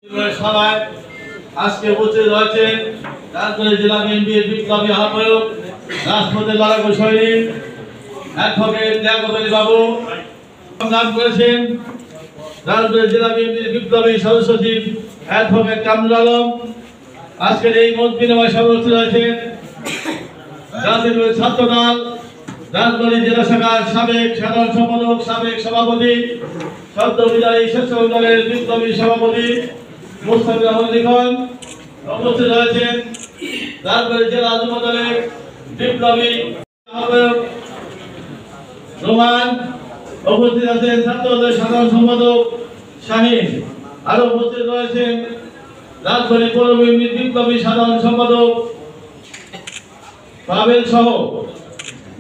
সভায় আজকে উপস্থিত রয়েছেন রাজবাড়ী জেলা বিএনপির বিপ্লবী আহ্বায়ক রাজপথের লড়াকু সৈনিক অ্যাডভোকেট লিয়াকত আলী বাবু সংগ্রাম করেছেন রাজবাড়ী জেলা বিএনপির বিপ্লবী সদস্য সচিব অ্যাডভোকেট কামরুল আলম। আজকের এই মত বিনিময় সভায় উপস্থিত রয়েছেন জাতীয় ছাত্রদল রাজবাড়ী জেলা শাখার সাবেক সাধারণ সম্পাদক সাবেক সভাপতি সদ্য বিদায়ী স্বেচ্ছাসেবক দলের বিপ্লবী সভাপতি মুস্তাফিজুর রহমান লিখন। উপস্থিত রয়েছেন রাজবাড়ী জেলা যুব দলের বিপ্লবী আহ্বায়ক রোমান। উপস্থিত আছেন ছাত্র দলের সাধারণ সম্পাদক শাহিন। আরো উপস্থিত রয়েছেন রাজবাড়ী পৌর বিএনপির বিপ্লবী সাধারণ সম্পাদক পাবেল সহ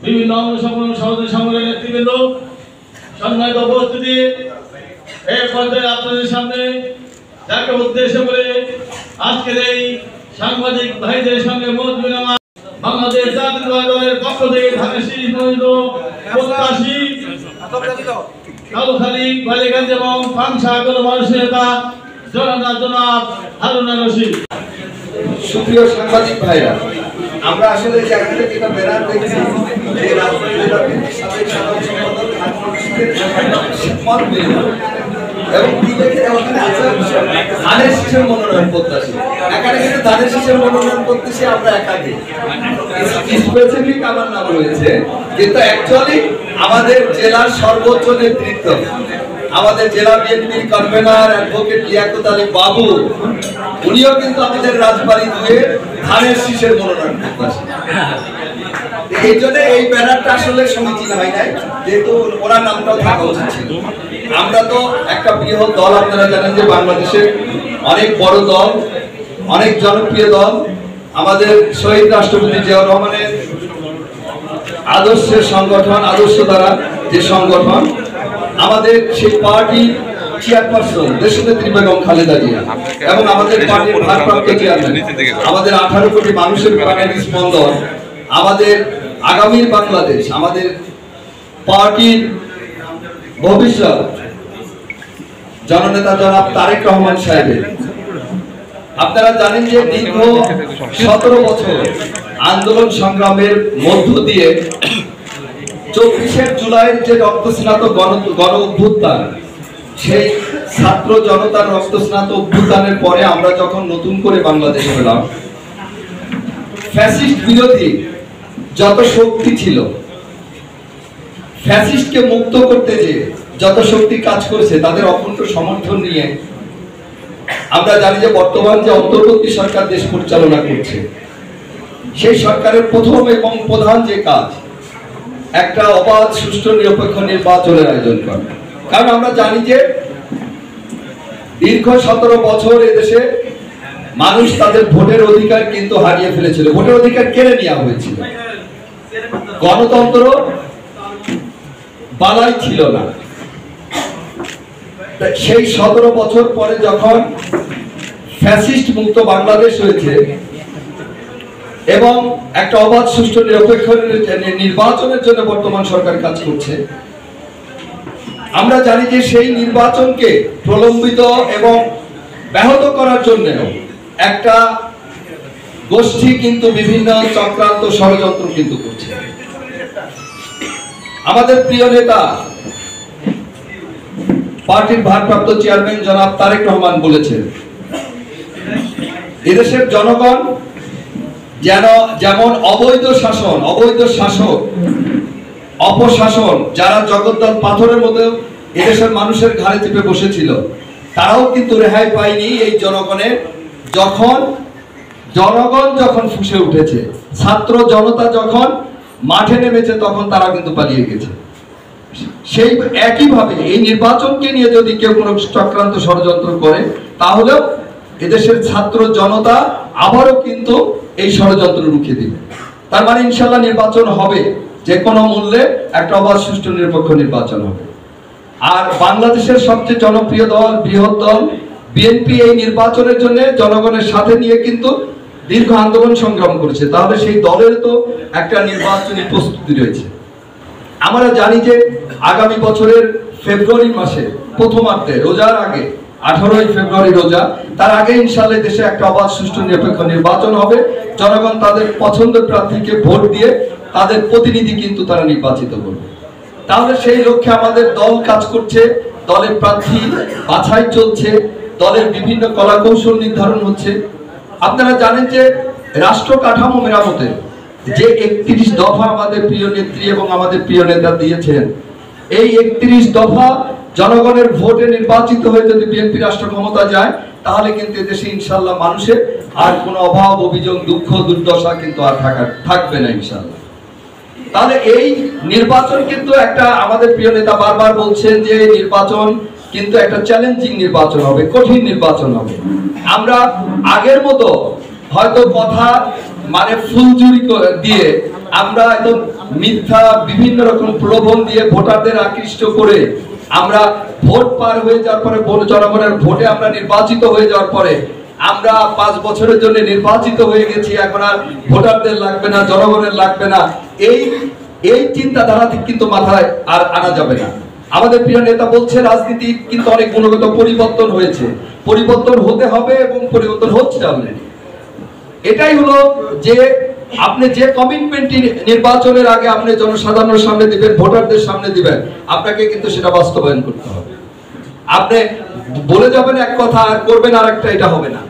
বিভিন্ন অঙ্গ সহযোগী সংগঠনের নেতৃবৃন্দ। সম্মানিত উপস্থিতি, এই পর্যায়ে আপনাদের সামনে যাকে উদ্দেশ্য করে আজকের এই সাংবাদিক ভাইদের সঙ্গে মত বিনিময় বাংলাদেশ জাতীয়তাবাদী দলের পক্ষ থেকে ঢাকা সিটি প্রত্যাশী কালুখালী বালিগঞ্জ এবং পাংশা গণমানুষের নেতা জনাব হারুন রশিদ। সুপ্রিয় সাংবাদিক ভাইরা, আমরা আসলে জায়গাতে যেটা বেরার দেখছি যে রাজবাড়ী জেলা বিএনপির সাবেক সাধারণ সম্পাদক এবং ধানের শীষের মনোনয়ন প্রত্যাশী। এখানে কিন্তু ধানের শীষের মনোনয়ন প্রত্যাশী আমরা একাধিক স্পেসিফিক আমার নাম রয়েছে, কিন্তু অ্যাকচুয়ালি আমাদের জেলার সর্বোচ্চ নেতৃত্ব আমাদের জেলা বিএনপির কনভেনার অ্যাডভোকেট লিয়াকত আলী বাবু, উনিও কিন্তু আমাদের রাজবাড়ী দুয়ে ধানের শীষের মনোনয়ন প্রত্যাশী। এই জন্য এই ব্যানারটা আসলে সমীচীন হয় নাই, যেহেতু ওনার নামটাও থাকা উচিত ছিল। আমরা তো একটা বৃহৎ দল, আপনারা জানেন যে বাংলাদেশের অনেক বড় দল, অনেক জনপ্রিয় দল, আমাদের শহীদ রাষ্ট্রপতি জিয়াউর রহমানের আদর্শের সংগঠন, আদর্শ দ্বারা যে সংগঠন, আমাদের সেই পার্টি চেয়ারপারসন দেশনেত্রী বেগম খালেদা জিয়া এবং আমাদের পার্টির ভারপ্রাপ্ত চেয়ারম্যান, আমাদের 18 কোটি মানুষের প্রাণের স্পন্দন, আমাদের আগামীর বাংলাদেশ, আমাদের পার্টির ভবিষ্যৎ জননেতা জনাব তারেক রহমান সাহেবের। আপনারা জানেন যে দীর্ঘ 17 বছর আন্দোলন সংগ্রামের মধ্য দিয়ে 24 জুলাইয়ের যে রক্তস্নাত গণ অভ্যুত্থান, সেই ছাত্র জনতার রক্তস্নাত অভ্যুত্থানের পরে আমরা যখন নতুন করে বাংলাদেশ পেলাম, ফ্যাসিস্ট বিরোধী যত শক্তি ছিল, ফ্যাসিস্টকে মুক্ত করতে যে যত শক্তি কাজ করেছে, তাদের অকুণ্ঠ সমর্থন নিয়ে আমরা জানি যে বর্তমান যে অন্তর্বর্তী সরকার দেশ পরিচালনা করছে, সেই সরকারের প্রথম এবং প্রধান যে কাজ একটা অবাধ সুষ্ঠু নিরপেক্ষ নির্বাচনের আয়োজন করা। কারণ আমরা জানি যে দীর্ঘ 17 বছর এদেশে মানুষ তাদের ভোটের অধিকার কিন্তু হারিয়ে ফেলেছিল, ভোটের অধিকার কেড়ে নেওয়া হয়েছিল, গণতন্ত্র বালাই ছিল না। সেই 17 বছর পরে যখন ফ্যাসিস্ট মুক্ত বাংলাদেশ হয়েছে এবং একটা অবাধ সুষ্ঠু নিরপেক্ষ নির্বাচনের জন্য বর্তমান সরকার কাজ করছে, আমরা জানি যে সেই নির্বাচনকে প্রলম্বিত এবং ব্যাহত করার জন্য একটা গোষ্ঠী কিন্তু বিভিন্ন চক্রান্ত ষড়যন্ত্র কিন্তু করছে। আমাদের প্রিয় নেতা পার্টির ভারপ্রাপ্ত চেয়ারম্যান জনাব তারেক রহমান বলেছেন, এদেশের জনগণ যেমন অবৈধ শাসন, অবৈধ শাসক, অপশাসন যারা জগদ্দল পাথরের মতো এদেশের মানুষের ঘাড়ে চেপে বসেছিল, তারাও কিন্তু রেহাই পায়নি এই জনগণের। জনগণ যখন ফুঁসে উঠেছে, ছাত্র জনতা যখন মাঠে নেমেছে, তখন তারা কিন্তু পালিয়ে গেছে। সেই একইভাবে এই নির্বাচনকে নিয়ে যদি কেউ কোনো চক্রান্ত ষড়যন্ত্র করে, তাহলেও এদেশের ছাত্র জনতা আবারও কিন্তু এই ষড়যন্ত্র রুখে দিবে। তার মানে ইনশাল্লাহ নির্বাচন হবে, যে কোনো মূল্যে একটা অবাধ সুষ্ঠু নিরপেক্ষ নির্বাচন হবে। আর বাংলাদেশের সবচেয়ে জনপ্রিয় দল, বৃহৎ দল বিএনপি এই নির্বাচনের জন্য জনগণের সাথে নিয়ে কিন্তু দীর্ঘ আন্দোলন সংগ্রাম করেছে, তাহলে সেই দলের তো একটা নির্বাচনী প্রস্তুতি রয়েছে। আমরা জানি যে আগামী বছরের ফেব্রুয়ারি মাসে প্রথমার্ধে রোজার আগে 18ই ফেব্রুয়ারি রোজা, তার আগে ইনশাআল্লাহ দেশে একটা অবাধ সুষ্ঠু নিরপেক্ষ নির্বাচন হবে। জনগণ তাদের পছন্দের প্রার্থীকে ভোট দিয়ে তাদের প্রতিনিধি কিন্তু তারা নির্বাচিত করবে। তাহলে সেই লক্ষ্যে আমাদের দল কাজ করছে, দলের প্রার্থী বাছাই চলছে, দলের বিভিন্ন কলাকৌশল নির্ধারণ হচ্ছে। আপনারা জানেন যে রাষ্ট্র কাঠামো মেরামতের যে 31 দফা আমাদের প্রিয় নেত্রী এবং আমাদের প্রিয় নেতা দিয়েছেন, এই 31 দফা জনগণের ভোটে নির্বাচিত হয়ে যদি বিএনপি রাষ্ট্র ক্ষমতা যায়, তাহলে কিন্তু দেশে ইনশাআল্লাহ মানুষের আর কোনো অভাব, অভিযোগ, দুঃখ, দুর্দশা কিন্তু আর থাকবে না ইনশাআল্লাহ। তাহলে এই নির্বাচন কিন্তু একটা, আমাদের প্রিয় নেতা বারবার বলছেন যে নির্বাচন কিন্তু একটা চ্যালেঞ্জিং নির্বাচন হবে, কঠিন নির্বাচন হবে। আমরা আগের মতো হয়তো কথা মানে ফুলজুরি দিয়ে আমরা একদম মিথ্যা বিভিন্ন রকম প্রলোভন দিয়ে ভোটারদের আকৃষ্ট করে আমরা ভোট পার হয়ে যাওয়ার পরে, জনগণের ভোটে আমরা নির্বাচিত হয়ে যাওয়ার পরে আমরা 5 বছরের জন্য নির্বাচিত হয়ে গেছি, এখন আর ভোটারদের লাগবে না, জনগণের লাগবে না, এই চিন্তাধারা কিন্তু মাথায় আর আনা যাবে না। আমাদের প্রিয় নেতা বলছে রাজনীতি কিন্তু অনেক গুণগত পরিবর্তন হয়েছে, পরিবর্তন হতে হবে এবং পরিবর্তন হচ্ছে অলরেডি। এটাই হলো যে আপনি যে কমিটমেন্টটি নির্বাচনের আগে আপনি জনসাধারণের সামনে দিবেন, ভোটারদের সামনে দিবেন, আপনাকে কিন্তু সেটা বাস্তবায়ন করতে হবে। আপনি বলে যাবেন এক কথা আর করবেন আর একটা, এটা হবে না।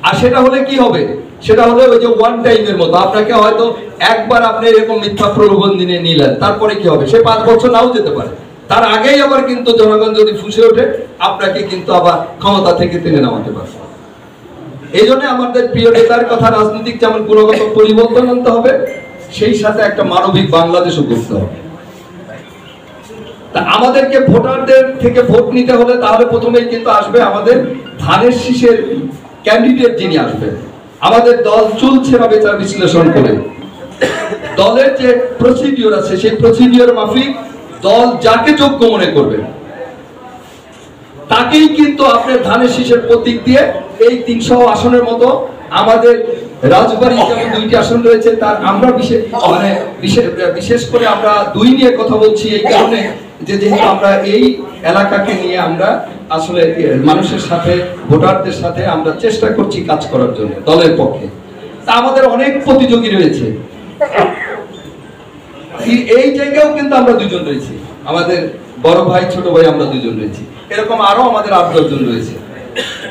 আর সেটা হলে কি হবে? সেটা হলো ওই যে ওয়ান টাইমের মতো, আপনাকে হয়তো একবার আপনি এরকম মিথ্যা প্রলোভন দিয়ে নিলেন, তারপরে কি হবে? সে 5 বছর নাও যেতে পারে, তার আগেই আবার কিন্তু জনগণ যদি ফুঁসে ওঠে, আপনাকে কিন্তু আবার ক্ষমতা থেকে টেনে নামাতে পারে। এই জন্য আমাদের প্রিয় নেতার কথা, রাজনৈতিক যেমন গুণগত পরিবর্তন আনতে হবে, সেই সাথে একটা মানবিক বাংলাদেশও করতে হবে। তা আমাদেরকে ভোটারদের থেকে ভোট নিতে হলে তাহলে প্রথমেই কিন্তু আসবে আমাদের ধানের শীষের ক্যান্ডিডেট যিনি আসবেন। আমাদের দল চলছে না বিচার বিশ্লেষণ করে, দলের যে প্রসিডিওর আছে সেই প্রসিডিওর মাফিক দল যাকে যোগ্য মনে করবে তাকেই কিন্তু আপনার ধানের শীষের প্রতীক দিয়ে এই 300 আসনের মতো আমাদের রাজবাড়ী যেমন 2টি আসন রয়েছে, তার আমরা বিশেষ করে আমরা 2 নিয়ে কথা বলছি এই কারণে যে যেহেতু আমরা এই এলাকাকে নিয়ে আমরা আসলে মানুষের সাথে, ভোটারদের সাথে আমরা চেষ্টা করছি কাজ করার জন্য দলের পক্ষে। তা আমাদের অনেক প্রতিযোগী রয়েছে, এই জায়গায়ও কিন্তু আমরা 2 জন রয়েছি, আমাদের বড় ভাই ছোট ভাই আমরা 2 জন রয়েছি, এরকম আরো আমাদের 8-10 জন রয়েছে।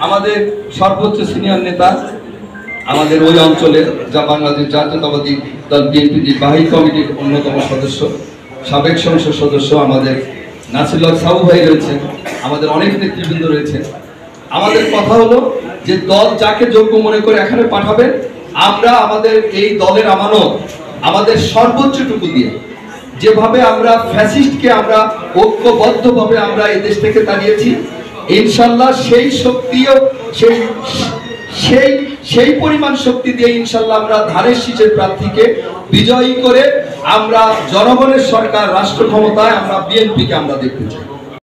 আমাদের সর্বোচ্চ সিনিয়র নেতা আমাদের ওই অঞ্চলের যা বাংলাদেশ জাতীয়তাবাদী দল বিএনপি নির্বাহী কমিটির অন্যতম সদস্য, সাবেক সংসদ সদস্য আমাদের নাসিরুল্লাহ সাহু ভাই রয়েছেন, আমাদের অনেক নেতৃবৃন্দ রয়েছেন। আমাদের কথা হলো যে দল যাকে যোগ্য মনে করে এখানে পাঠাবেন, আমরা আমাদের এই দলের আমানত আমাদের সর্বোচ্চটুকু দিয়ে, যেভাবে আমরা ফ্যাসিস্টকে আমরা ঐক্যবদ্ধভাবে আমরা এই দেশ থেকে তাড়িয়েছি, ইনশাআল্লাহ সেই শক্তিও সেই পরিমাণ শক্তি দিয়ে ইনশাআল্লাহ আমরা ধানের শীষের প্রার্থীকে বিজয়ী করে আমরা জনগণের সরকার, রাষ্ট্র ক্ষমতায় আমরা বিএনপিকে আমরা দেখতে চাই।